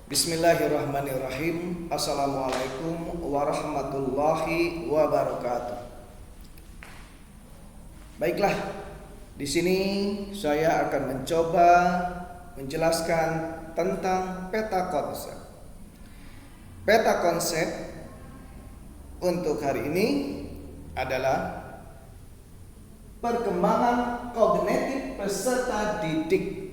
Bismillahirrahmanirrahim. Assalamualaikum warahmatullahi wabarakatuh. Baiklah, di sini saya akan mencoba menjelaskan tentang peta konsep. Peta konsep untuk hari ini adalah perkembangan kognitif peserta didik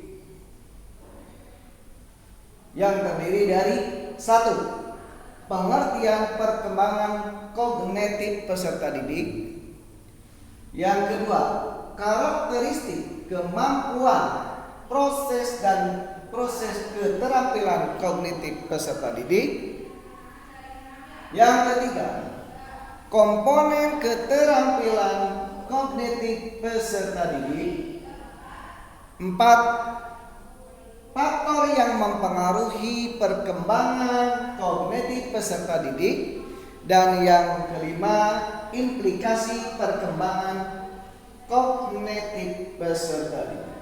yang terdiri dari 1. Pengertian perkembangan kognitif peserta didik. Yang kedua, karakteristik, kemampuan, proses keterampilan kognitif peserta didik. Yang ketiga, komponen keterampilan kognitif peserta didik. 4. Faktor yang mempengaruhi perkembangan kognitif peserta didik. Dan yang kelima, implikasi perkembangan kognitif peserta didik.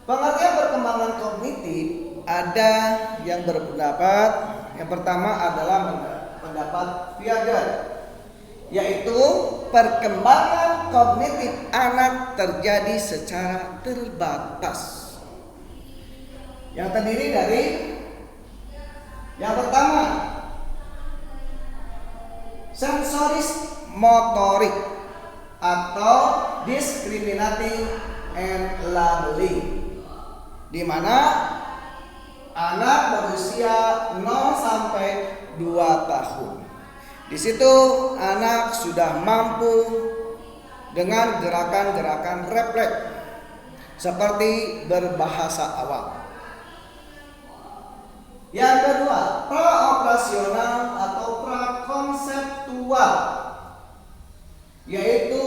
Pengertian perkembangan kognitif ada yang berpendapat, yang pertama adalah pendapat Viager, yaitu perkembangan kognitif anak terjadi secara terbatas, yang terdiri dari yang pertama, sensoris motorik atau discriminating and labeling, di mana anak berusia 0 sampai 2 tahun. Di situ anak sudah mampu dengan gerakan-gerakan refleks seperti berbahasa awal. Yang kedua, praoperasional atau prakonseptual, yaitu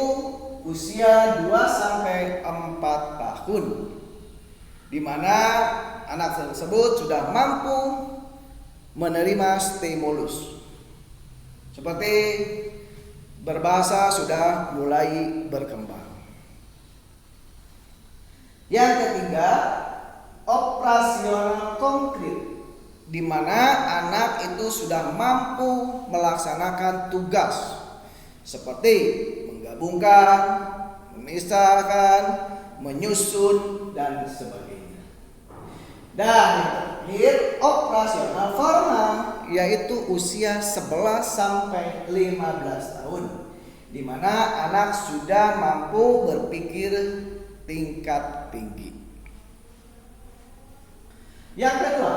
usia 2 sampai 4 tahun, di mana anak tersebut sudah mampu menerima stimulus seperti berbahasa, sudah mulai berkembang. Yang ketiga, operasional konkret, di mana anak itu sudah mampu melaksanakan tugas seperti menggabungkan, memisahkan, menyusun, dan sebagainya. Dan yang terakhir, operasional formal, yaitu usia 11 sampai 15 tahun, di mana anak sudah mampu berpikir tingkat tinggi. Yang kedua,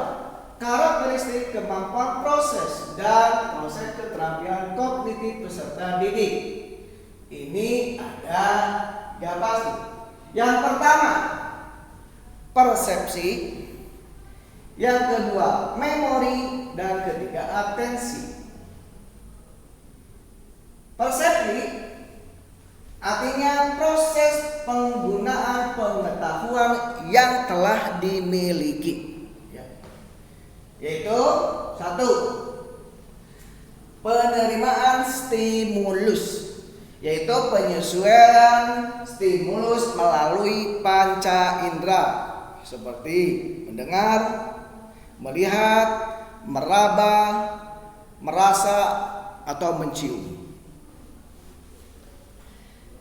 karakteristik kemampuan proses dan proses keterampilan kognitif peserta didik. Ini ada yang pasti. Yang pertama, persepsi. Yang kedua, memori. Dan ketiga, atensi. Persepsi artinya proses penggunaan pengetahuan yang telah dimiliki, yaitu 1. Penerimaan stimulus, yaitu penyesuaian stimulus melalui panca indera seperti mendengar, melihat, meraba, merasa, atau mencium.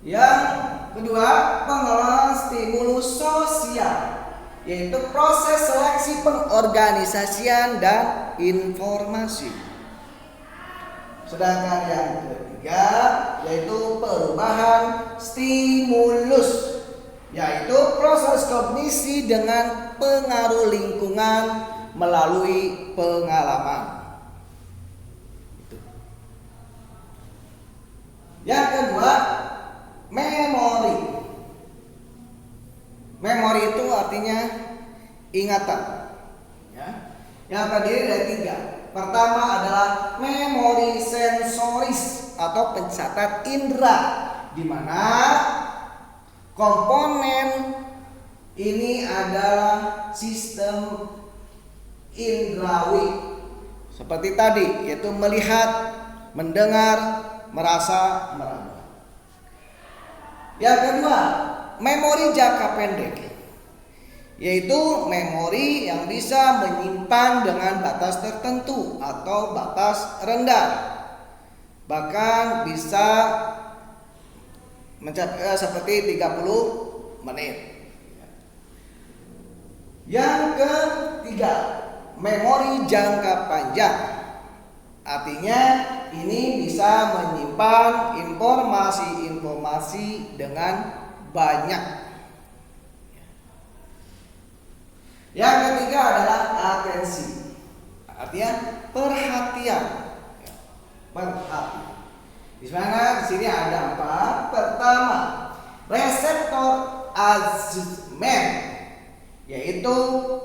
Yang kedua, pengelolaan stimulus sosial, yaitu proses seleksi pengorganisasian dan informasi. Sedangkan yang ketiga, yaitu perubahan stimulus, yaitu proses kognisi dengan pengaruh lingkungan melalui pengalaman. Yang kedua, memori. Memori itu artinya ingatan, yang terdiri dari 3. Pertama adalah memori sensoris atau pencatat indera, di mana komponen ini adalah sistem indrawi seperti tadi, yaitu melihat, mendengar, merasa, meraba. Yang kedua, memori jangka pendek, yaitu memori yang bisa menyimpan dengan batas tertentu atau batas rendah, bahkan bisa mencapai seperti 30 menit. Yang ketiga, memori jangka panjang. Artinya ini bisa menyimpan informasi-informasi dengan banyak. Yang ketiga adalah atensi. Artinya perhatian. Perhatian. Di mana di sini ada 4. Pertama, reseptor adjustment, yaitu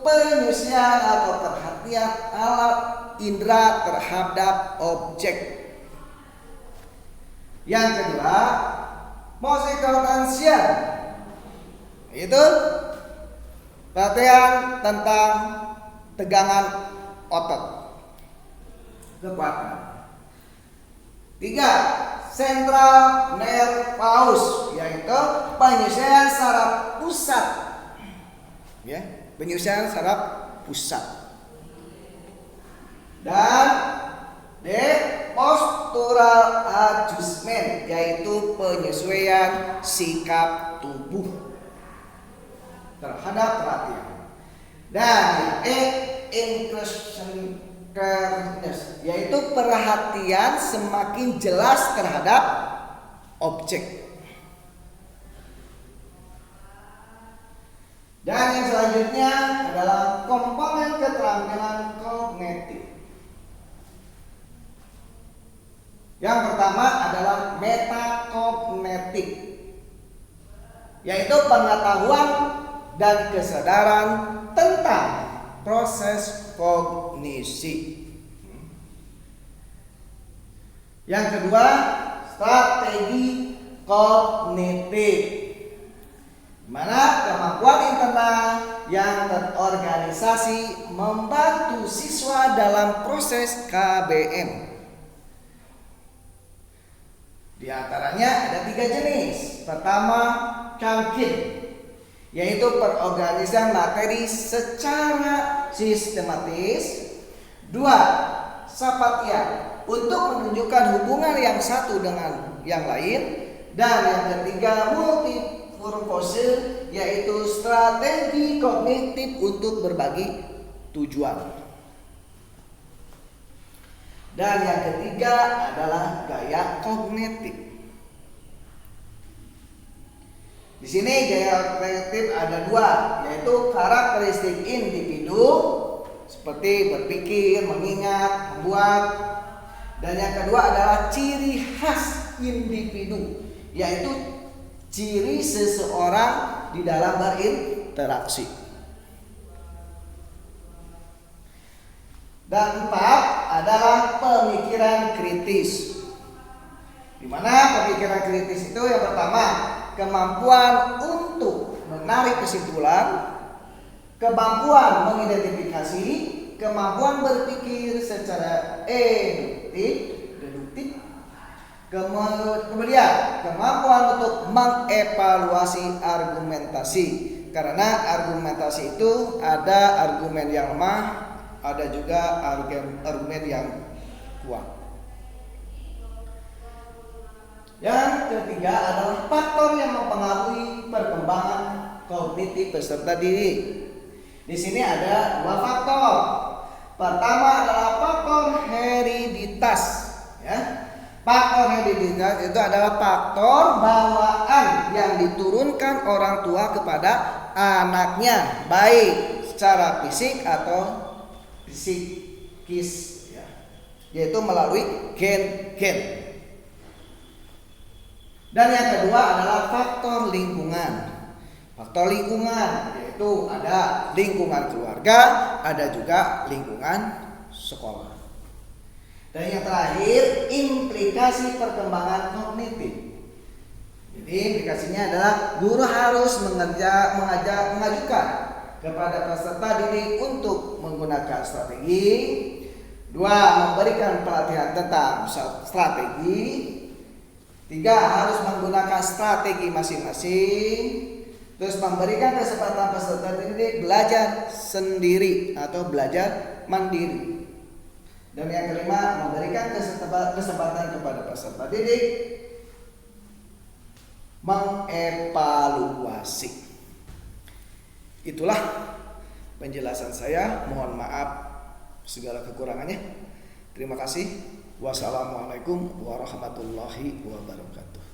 penyusian atau perhatian alat indera terhadap objek. Yang kedua, musical tension, yaitu perhatian tentang tegangan otot, kekuatan. 3. Central nervous, yaitu penyusian saraf pusat. Ya, penyusian saraf pusat. Dan D. Postural adjustment, yaitu penyesuaian sikap tubuh terhadap perhatian. Dan E. Inclusiveness, yaitu perhatian semakin jelas terhadap objek. Dan yang selanjutnya adalah komponen keterampilan kognitif. Yang pertama adalah metakognitif, yaitu pengetahuan dan kesadaran tentang proses kognisi. Yang kedua, strategi kognitif, di mana kemampuan internal yang terorganisasi membantu siswa dalam proses KBM. Di antaranya ada 3 jenis. Pertama, Kankin, yaitu perorganisan materi secara sistematis. 2. Sapatia, untuk menunjukkan hubungan yang satu dengan yang lain. Dan yang ketiga, multipurpose, yaitu strategi kognitif untuk berbagi tujuan. Dan yang ketiga adalah gaya kognitif. Di sini gaya kognitif ada 2, yaitu karakteristik individu seperti berpikir, mengingat, membuat. Dan yang kedua adalah ciri khas individu, yaitu ciri seseorang di dalam berinteraksi. Dan 4 adalah pemikiran kritis, di mana pemikiran kritis itu yang pertama, kemampuan untuk menarik kesimpulan, kemampuan mengidentifikasi, kemampuan berpikir secara deduktif, kemudian kemampuan untuk mengevaluasi argumentasi, karena argumentasi itu ada argumen yang lemah, ada juga argumen yang kuat. Yang ketiga adalah faktor yang mempengaruhi perkembangan kognitif peserta didik. Di sini ada 2 faktor. Pertama adalah faktor hereditas, ya. Faktor hereditas itu adalah faktor bawaan yang diturunkan orang tua kepada anaknya, baik secara fisik atau psikis, ya, yaitu melalui gen. Dan yang kedua adalah faktor lingkungan. Faktor lingkungan yaitu ada lingkungan keluarga, ada juga lingkungan sekolah. Dan yang terakhir, implikasi perkembangan kognitif. Jadi implikasinya adalah guru harus mengajukan kepada peserta didik untuk menggunakan strategi. 2. Memberikan pelatihan tentang strategi. 3. Harus menggunakan strategi masing-masing. Terus memberikan kesempatan peserta didik belajar sendiri atau belajar mandiri. Dan yang kelima, memberikan kesempatan kepada peserta didik mengevaluasi. Itulah penjelasan saya. Mohon maaf segala kekurangannya. Terima kasih. Wassalamualaikum warahmatullahi wabarakatuh.